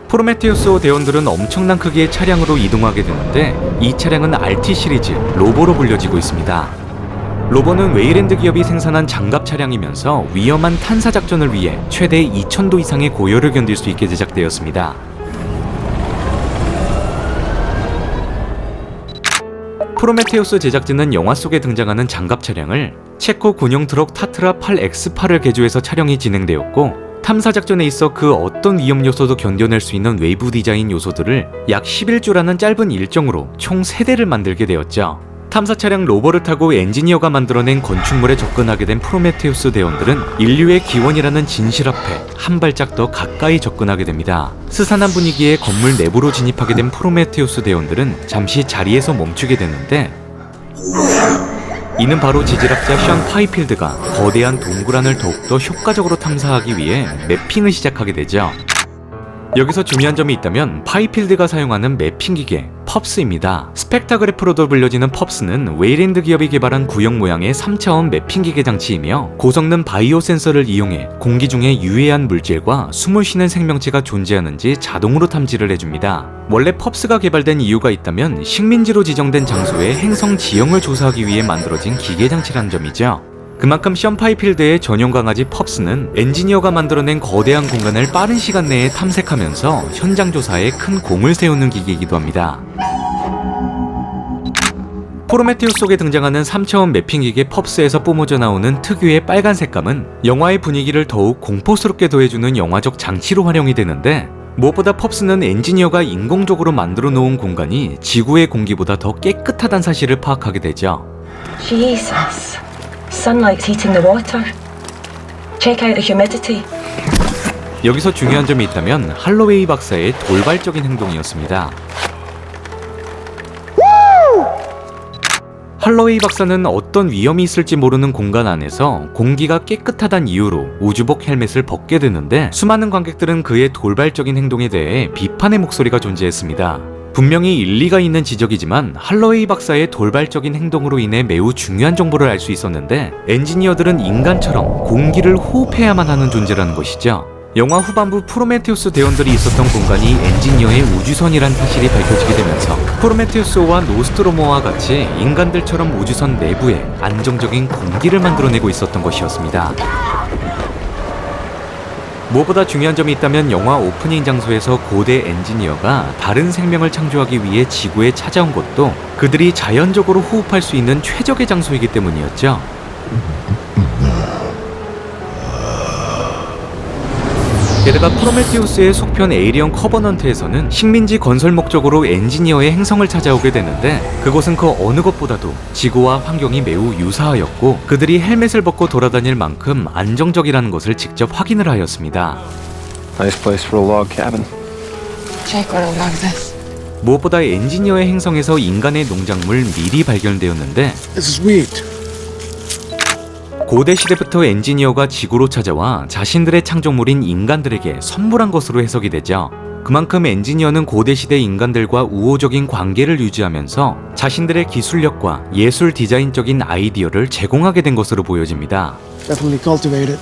프로메테우스 대원들은 엄청난 크기의 차량으로 이동하게 되는데 이 차량은 RT 시리즈 로보로 불려지고 있습니다. 로버는 웨이랜드 기업이 생산한 장갑 차량이면서 위험한 탐사 작전을 위해 최대 2000도 이상의 고열을 견딜 수 있게 제작되었습니다. 프로메테우스 제작진은 영화 속에 등장하는 장갑 차량을 체코 군용 트럭 타트라 8X8을 개조해서 촬영이 진행되었고, 탐사 작전에 있어 그 어떤 위험 요소도 견뎌낼 수 있는 외부 디자인 요소들을 약 11주라는 짧은 일정으로 총 3대를 만들게 되었죠. 탐사 차량 로버를 타고 엔지니어가 만들어낸 건축물에 접근하게 된 프로메테우스 대원들은 인류의 기원이라는 진실 앞에 한 발짝 더 가까이 접근하게 됩니다. 스산한 분위기에 건물 내부로 진입하게 된 프로메테우스 대원들은 잠시 자리에서 멈추게 되는데, 이는 바로 지질학자 션 파이필드가 거대한 동굴안을 더욱더 효과적으로 탐사하기 위해 매핑을 시작하게 되죠. 여기서 중요한 점이 있다면 파이필드가 사용하는 매핑 기계 펍스입니다. 스펙타그래프로도 불려지는 펍스는 웨이랜드 기업이 개발한 구형 모양의 3차원 매핑 기계 장치이며 고성능 바이오 센서를 이용해 공기 중에 유해한 물질과 숨을 쉬는 생명체가 존재하는지 자동으로 탐지를 해줍니다. 원래 펍스가 개발된 이유가 있다면 식민지로 지정된 장소의 행성 지형을 조사하기 위해 만들어진 기계 장치라는 점이죠. 그만큼 션 파이필드의 전용 강아지 펍스는 엔지니어가 만들어낸 거대한 공간을 빠른 시간 내에 탐색하면서 현장 조사에 큰 공을 세우는 기계이기도 합니다. 프로메테우스 속에 등장하는 3차원 매핑 기계 펍스에서 뿜어져 나오는 특유의 빨간 색감은 영화의 분위기를 더욱 공포스럽게 더해주는 영화적 장치로 활용이 되는데, 무엇보다 펍스는 엔지니어가 인공적으로 만들어 놓은 공간이 지구의 공기보다 더 깨끗하다는 사실을 파악하게 되죠. Jesus. Sunlight's heating the water. Check out the humidity. 여기서 중요한 점이 있다면 할로웨이 박사의 돌발적인 행동이었습니다. 할로웨이 박사는 어떤 위험이 있을지 모르는 공간 안에서 공기가 깨끗하다는 이유로 우주복 헬멧을 벗게 되는데, 수많은 관객들은 그의 돌발적인 행동에 대해 비판의 목소리가 존재했습니다. 분명히 일리가 있는 지적이지만 할로웨이 박사의 돌발적인 행동으로 인해 매우 중요한 정보를 알 수 있었는데, 엔지니어들은 인간처럼 공기를 호흡해야만 하는 존재라는 것이죠. 영화 후반부 프로메테우스 대원들이 있었던 공간이 엔지니어의 우주선이란 사실이 밝혀지게 되면서 프로메테우스와 노스트로모와 같이 인간들처럼 우주선 내부에 안정적인 공기를 만들어내고 있었던 것이었습니다. 무엇보다 중요한 점이 있다면 영화 오프닝 장소에서 고대 엔지니어가 다른 생명을 창조하기 위해 지구에 찾아온 것도 그들이 자연적으로 호흡할 수 있는 최적의 장소이기 때문이었죠. 게다가 프로메테우스의 속편 에이리언 커버넌트에서는 식민지 건설 목적으로 엔지니어의 행성을 찾아오게 되는데, 그곳은 그 어느 것보다도 지구와 환경이 매우 유사하였고 그들이 헬멧을 벗고 돌아다닐 만큼 안정적이라는 것을 직접 확인을 하였습니다. Nice place for a log cabin. Check what I love this. 무엇보다 엔지니어의 행성에서 인간의 농작물 밀이 발견되었는데, This is wheat. 고대 시대부터 엔지니어가 지구로 찾아와 자신들의 창조물인 인간들에게 선물한 것으로 해석이 되죠. 그만큼 엔지니어는 고대 시대 인간들과 우호적인 관계를 유지하면서 자신들의 기술력과 예술 디자인적인 아이디어를 제공하게 된 것으로 보여집니다. Definitely cultivated.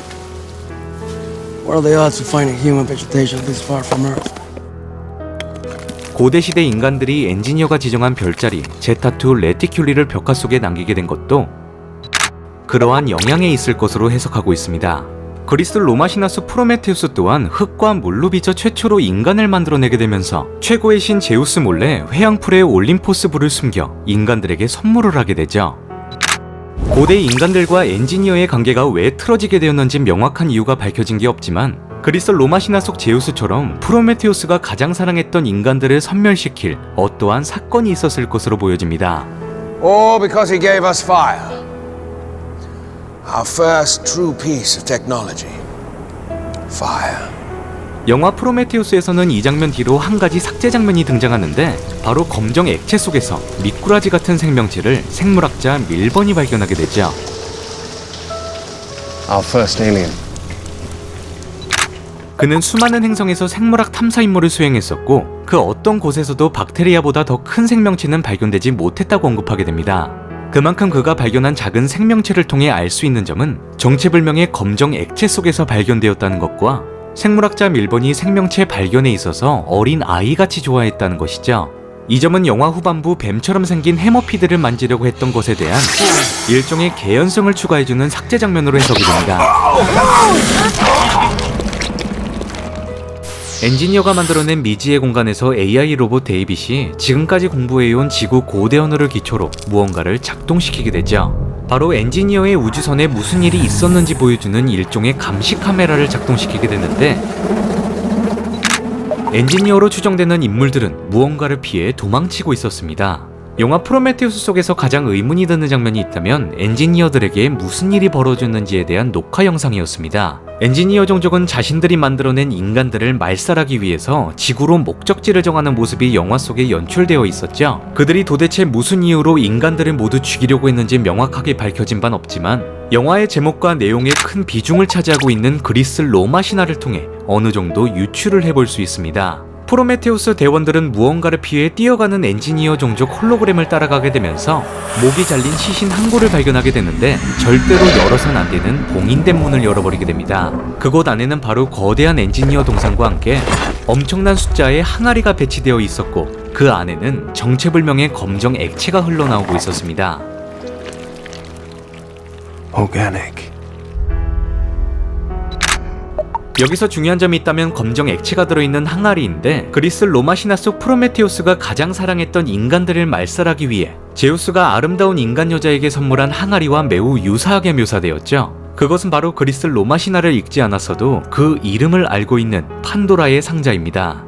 What are the odds of finding human vegetation this far from Earth? 고대 시대 인간들이 엔지니어가 지정한 별자리 제타2 레티큘리를 벽화 속에 남기게 된 것도 그러한 영향에 있을 것으로 해석하고 있습니다. 그리스 로마 신화수 프로메테우스 또한 흙과 물로 빚어 최초로 인간을 만들어내게 되면서 최고의 신 제우스 몰래 회양풀에 올림포스 불을 숨겨 인간들에게 선물을 하게 되죠. 고대 인간들과 엔지니어의 관계가 왜 틀어지게 되었는지 명확한 이유가 밝혀진 게 없지만, 그리스 로마 신화 속 제우스처럼 프로메테우스가 가장 사랑했던 인간들을 섬멸시킬 어떠한 사건이 있었을 것으로 보여집니다. Or because he gave us fire. Our first true piece of technology. Fire. 영화 프로메테우스에서는 이 장면 뒤로 한 가지 삭제 장면이 등장하는데, 바로 검정 액체 속에서 미꾸라지 같은 생명체를 생물학자 밀번이 발견하게 되죠. Our first alien. 그는 수많은 행성에서 생물학 탐사 임무를 수행했었고 그 어떤 곳에서도 박테리아보다 더 큰 생명체는 발견되지 못했다고 언급하게 됩니다. 그만큼 그가 발견한 작은 생명체를 통해 알 수 있는 점은 정체불명의 검정 액체 속에서 발견되었다는 것과 생물학자 밀번이 생명체 발견에 있어서 어린 아이같이 좋아했다는 것이죠. 이 점은 영화 후반부 뱀처럼 생긴 해머피드를 만지려고 했던 것에 대한 일종의 개연성을 추가해주는 삭제 장면으로 해석이 됩니다. 엔지니어가 만들어낸 미지의 공간에서 AI 로봇 데이빗이 지금까지 공부해온 지구 고대 언어를 기초로 무언가를 작동시키게 되죠. 바로 엔지니어의 우주선에 무슨 일이 있었는지 보여주는 일종의 감시 카메라를 작동시키게 되는데, 엔지니어로 추정되는 인물들은 무언가를 피해 도망치고 있었습니다. 영화 프로메테우스 속에서 가장 의문이 드는 장면이 있다면 엔지니어들에게 무슨 일이 벌어졌는지에 대한 녹화 영상이었습니다. 엔지니어 종족은 자신들이 만들어낸 인간들을 말살하기 위해서 지구로 목적지를 정하는 모습이 영화 속에 연출되어 있었죠. 그들이 도대체 무슨 이유로 인간들을 모두 죽이려고 했는지 명확하게 밝혀진 바는 없지만 영화의 제목과 내용에 큰 비중을 차지하고 있는 그리스 로마 신화를 통해 어느 정도 유추를 해볼 수 있습니다. 프로메테우스 대원들은 무언가를 피해 뛰어가는 엔지니어 종족 홀로그램을 따라가게 되면서 목이 잘린 시신 한 구를 발견하게 되는데 절대로 열어선 안 되는 봉인된 문을 열어버리게 됩니다. 그곳 안에는 바로 거대한 엔지니어 동상과 함께 엄청난 숫자의 항아리가 배치되어 있었고 그 안에는 정체불명의 검정 액체가 흘러나오고 있었습니다. Organic. 여기서 중요한 점이 있다면 검정 액체가 들어있는 항아리인데, 그리스 로마 신화 속 프로메테우스가 가장 사랑했던 인간들을 말살하기 위해 제우스가 아름다운 인간 여자에게 선물한 항아리와 매우 유사하게 묘사되었죠. 그것은 바로 그리스 로마 신화를 읽지 않았어도 그 이름을 알고 있는 판도라의 상자입니다.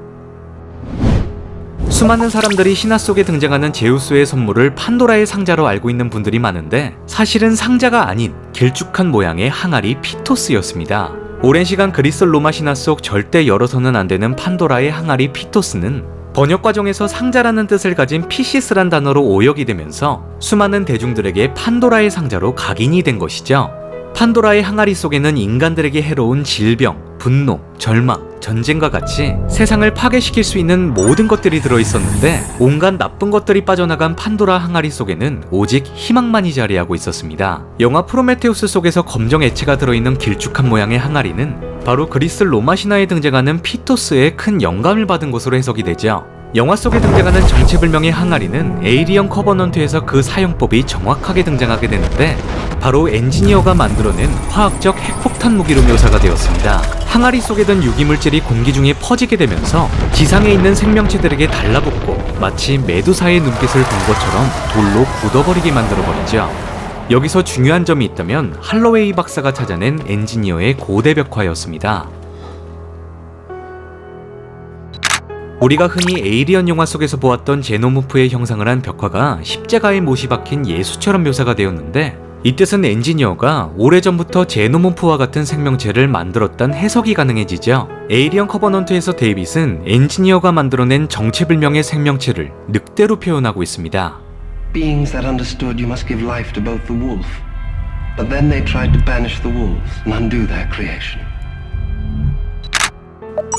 수많은 사람들이 신화 속에 등장하는 제우스의 선물을 판도라의 상자로 알고 있는 분들이 많은데, 사실은 상자가 아닌 길쭉한 모양의 항아리 피토스였습니다. 오랜 시간 그리스 로마 신화 속 절대 열어서는 안 되는 판도라의 항아리 피토스는 번역 과정에서 상자라는 뜻을 가진 피시스란 단어로 오역이 되면서 수많은 대중들에게 판도라의 상자로 각인이 된 것이죠. 판도라의 항아리 속에는 인간들에게 해로운 질병, 분노, 절망, 전쟁과 같이 세상을 파괴시킬 수 있는 모든 것들이 들어있었는데, 온갖 나쁜 것들이 빠져나간 판도라 항아리 속에는 오직 희망만이 자리하고 있었습니다. 영화 프로메테우스 속에서 검정 액체가 들어있는 길쭉한 모양의 항아리는 바로 그리스 로마 신화에 등장하는 피토스의 큰 영감을 받은 것으로 해석이 되죠. 영화 속에 등장하는 정체불명의 항아리는 에이리언 커버넌트에서 그 사용법이 정확하게 등장하게 되는데, 바로 엔지니어가 만들어낸 화학적 핵폭탄 무기로 묘사가 되었습니다. 항아리 속에 든 유기물질이 공기 중에 퍼지게 되면서 지상에 있는 생명체들에게 달라붙고 마치 메두사의 눈빛을 본 것처럼 돌로 굳어버리게 만들어버리죠. 여기서 중요한 점이 있다면 할로웨이 박사가 찾아낸 엔지니어의 고대 벽화였습니다. 우리가 흔히 에이리언 영화 속에서 보았던 제노모프의 형상을 한 벽화가 십자가의 못이 박힌 예수처럼 묘사가 되었는데, 이 뜻은 엔지니어가 오래전부터 제노모프와 같은 생명체를 만들었다는 해석이 가능해지죠. 에이리언 커버넌트에서 데이빗은 엔지니어가 만들어낸 정체불명의 생명체를 늑대로 표현하고 있습니다. Beings that understood you must give life to both the wolf. But then they tried to banish the wolves and undo their creation.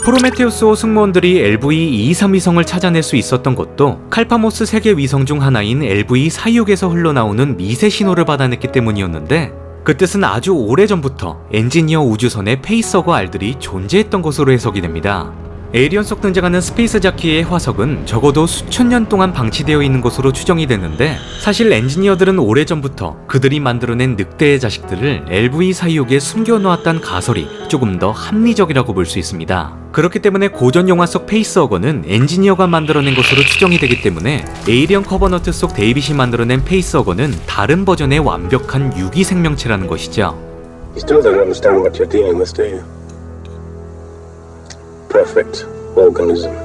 프로메테우스호 승무원들이 LV-223 위성을 찾아낼 수 있었던 것도 칼파모스 세계 위성 중 하나인 LV-426에서 흘러나오는 미세 신호를 받아냈기 때문이었는데, 그 뜻은 아주 오래전부터 엔지니어 우주선에 페이서거 알들이 존재했던 것으로 해석이 됩니다. 에이리언 속 등장하는 스페이스 자키의 화석은 적어도 수천 년 동안 방치되어 있는 것으로 추정이 되는데, 사실 엔지니어들은 오래전부터 그들이 만들어낸 늑대의 자식들을 LV-426에 숨겨놓았다는 가설이 조금 더 합리적이라고 볼 수 있습니다. 그렇기 때문에 고전 영화 속 페이스허거는 엔지니어가 만들어낸 것으로 추정이 되기 때문에 에이리언 커버넌트 속 데이빗이 만들어낸 페이스허거는 다른 버전의 완벽한 유기 생명체라는 것이죠. You still don't understand what you're dealing with, do you? Perfect organism.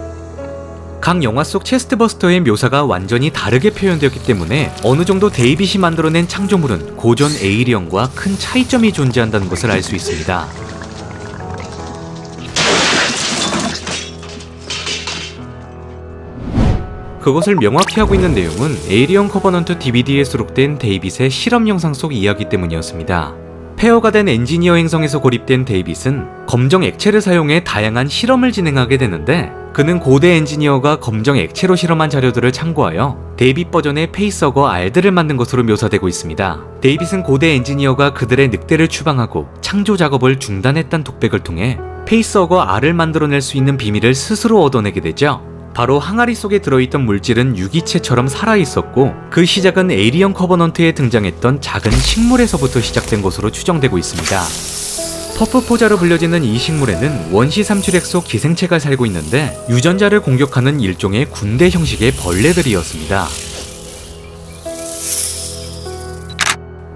각 영화 속 체스트버스터의 묘사가 완전히 다르게 표현되었기 때문에 어느 정도 데이빗이 만들어낸 창조물은 고전 에이리언과 큰 차이점이 존재한다는 것을 알 수 있습니다. 그것을 명확히 하고 있는 내용은 에이리언 커버넌트 DVD에 수록된 데이빗의 실험 영상 속 이야기 때문이었습니다. 폐허가 된 엔지니어 행성에서 고립된 데이빗은 검정 액체를 사용해 다양한 실험을 진행하게 되는데, 그는 고대 엔지니어가 검정 액체로 실험한 자료들을 참고하여 데이빗 버전의 페이스허거 알들을 만든 것으로 묘사되고 있습니다. 데이빗은 고대 엔지니어가 그들의 늑대를 추방하고 창조 작업을 중단했다는 독백을 통해 페이스허거 알을 만들어낼 수 있는 비밀을 스스로 얻어내게 되죠. 바로 항아리 속에 들어있던 물질은 유기체처럼 살아있었고 그 시작은 에이리언 커버넌트에 등장했던 작은 식물에서부터 시작된 것으로 추정되고 있습니다. 퍼프포자로 불려지는 이 식물에는 원시 삼출액소 기생체가 살고 있는데 유전자를 공격하는 일종의 군대 형식의 벌레들이었습니다.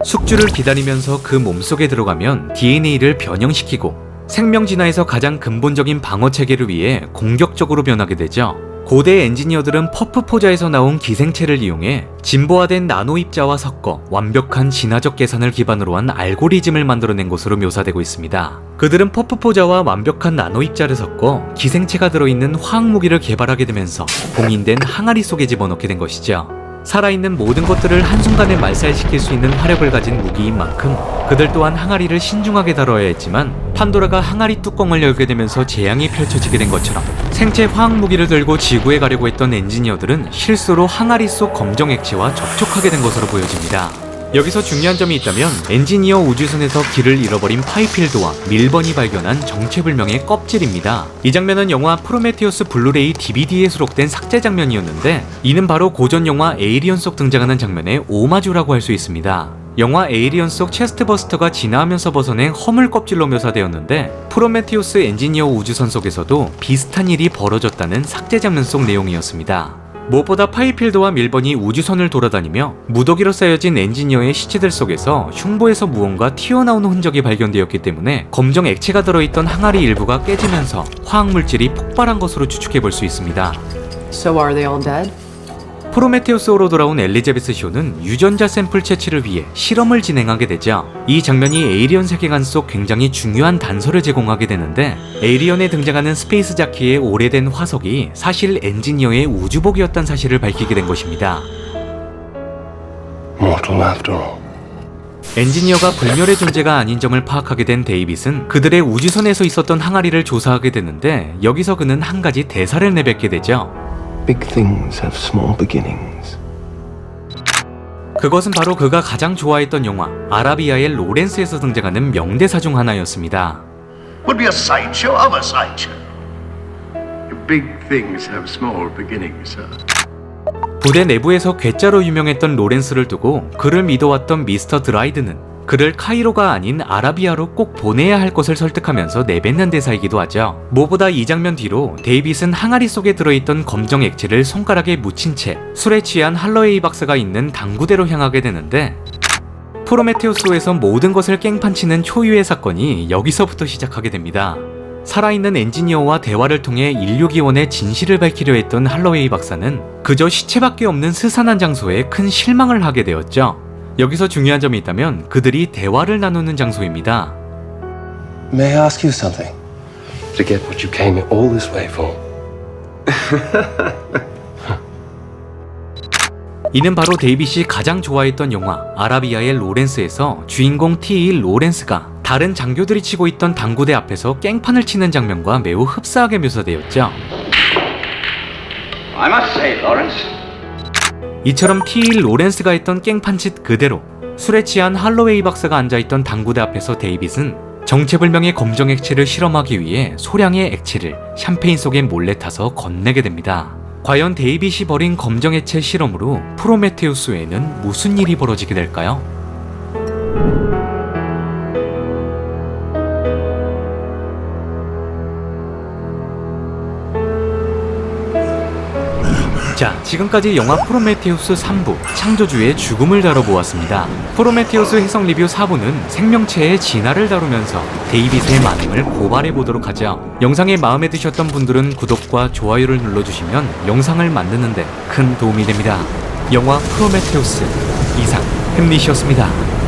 숙주를 기다리면서 그 몸속에 들어가면 DNA를 변형시키고 생명 진화에서 가장 근본적인 방어 체계를 위해 공격적으로 변하게 되죠. 고대 엔지니어들은 퍼프포자에서 나온 기생체를 이용해 진보화된 나노 입자와 섞어 완벽한 진화적 계산을 기반으로 한 알고리즘을 만들어낸 것으로 묘사되고 있습니다. 그들은 퍼프포자와 완벽한 나노 입자를 섞어 기생체가 들어있는 화학무기를 개발하게 되면서 봉인된 항아리 속에 집어넣게 된 것이죠. 살아있는 모든 것들을 한순간에 말살시킬 수 있는 화력을 가진 무기인 만큼 그들 또한 항아리를 신중하게 다뤄야 했지만 판도라가 항아리 뚜껑을 열게 되면서 재앙이 펼쳐지게 된 것처럼 생체 화학무기를 들고 지구에 가려고 했던 엔지니어들은 실수로 항아리 속 검정 액체와 접촉하게 된 것으로 보여집니다. 여기서 중요한 점이 있다면 엔지니어 우주선에서 길을 잃어버린 파이필드와 밀번이 발견한 정체불명의 껍질입니다. 이 장면은 영화 프로메테우스 블루레이 DVD에 수록된 삭제 장면이었는데 이는 바로 고전 영화 에이리언 속 등장하는 장면의 오마주라고 할 수 있습니다. 영화 에이리언 속 체스트버스터가 진화하면서 벗어낸 허물 껍질로 묘사되었는데 프로메테우스 엔지니어 우주선 속에서도 비슷한 일이 벌어졌다는 삭제 장면 속 내용이었습니다. 무엇보다 파이필드와 밀번이 우주선을 돌아다니며 무더기로 쌓여진 엔지니어의 시체들 속에서 흉부에서 무언가 튀어나오는 흔적이 발견되었기 때문에 검정 액체가 들어있던 항아리 일부가 깨지면서 화학물질이 폭발한 것으로 추측해볼 수 있습니다. So are they all dead? 프로메테우스로 돌아온 엘리자베스 쇼는 유전자 샘플 채취를 위해 실험을 진행하게 되죠. 이 장면이 에이리언 세계관 속 굉장히 중요한 단서를 제공하게 되는데 에이리언에 등장하는 스페이스 자키의 오래된 화석이 사실 엔지니어의 우주복이었다는 사실을 밝히게 된 것입니다. Mortal after all. 엔지니어가 불멸의 존재가 아닌 점을 파악하게 된 데이빗은 그들의 우주선에서 있었던 항아리를 조사하게 되는데 여기서 그는 한 가지 대사를 내뱉게 되죠. Big things have small beginnings. 그것은 바로 그가 가장 좋아했던 영화 아라비아의 로렌스에서 등장하는 명대사 중 하나였습니다. Would be a sideshow of a sideshow. Big things have small beginnings, sir. 부대 내부에서 괴짜로 유명했던 로렌스를 두고 그를 믿어왔던 미스터 드라이드는 그를 카이로가 아닌 아라비아로 꼭 보내야 할 것을 설득하면서 내뱉는 대사이기도 하죠. 무엇보다 이 장면 뒤로 데이빗은 항아리 속에 들어있던 검정 액체를 손가락에 묻힌 채 술에 취한 할로웨이 박사가 있는 당구대로 향하게 되는데 프로메테우스에서 모든 것을 깽판치는 초유의 사건이 여기서부터 시작하게 됩니다. 살아있는 엔지니어와 대화를 통해 인류기원의 진실을 밝히려 했던 할로웨이 박사는 그저 시체밖에 없는 스산한 장소에 큰 실망을 하게 되었죠. 여기서 중요한 점이 있다면 그들이 대화를 나누는 장소입니다. May I ask you something? To get what you came all this way for. 이는 바로 데이빗이 가장 좋아했던 영화 아라비아의 로렌스에서 주인공 T.E. 로렌스가 다른 장교들이 치고 있던 당구대 앞에서 깽판을 치는 장면과 매우 흡사하게 묘사되었죠. I must say, Lawrence. 이처럼 T.E. 로렌스가 했던 깽판짓 그대로 술에 취한 할로웨이 박사가 앉아있던 당구대 앞에서 데이빗은 정체불명의 검정 액체를 실험하기 위해 소량의 액체를 샴페인 속에 몰래 타서 건네게 됩니다. 과연 데이빗이 벌인 검정 액체 실험으로 프로메테우스에는 무슨 일이 벌어지게 될까요? 자, 지금까지 영화 프로메테우스 3부 창조주의 죽음을 다뤄보았습니다. 프로메테우스 해석 리뷰 4부는 생명체의 진화를 다루면서 데이빗의 만행을 고발해보도록 하죠. 영상이 마음에 드셨던 분들은 구독과 좋아요를 눌러주시면 영상을 만드는 데 큰 도움이 됩니다. 영화 프로메테우스 이상 햄릿이었습니다.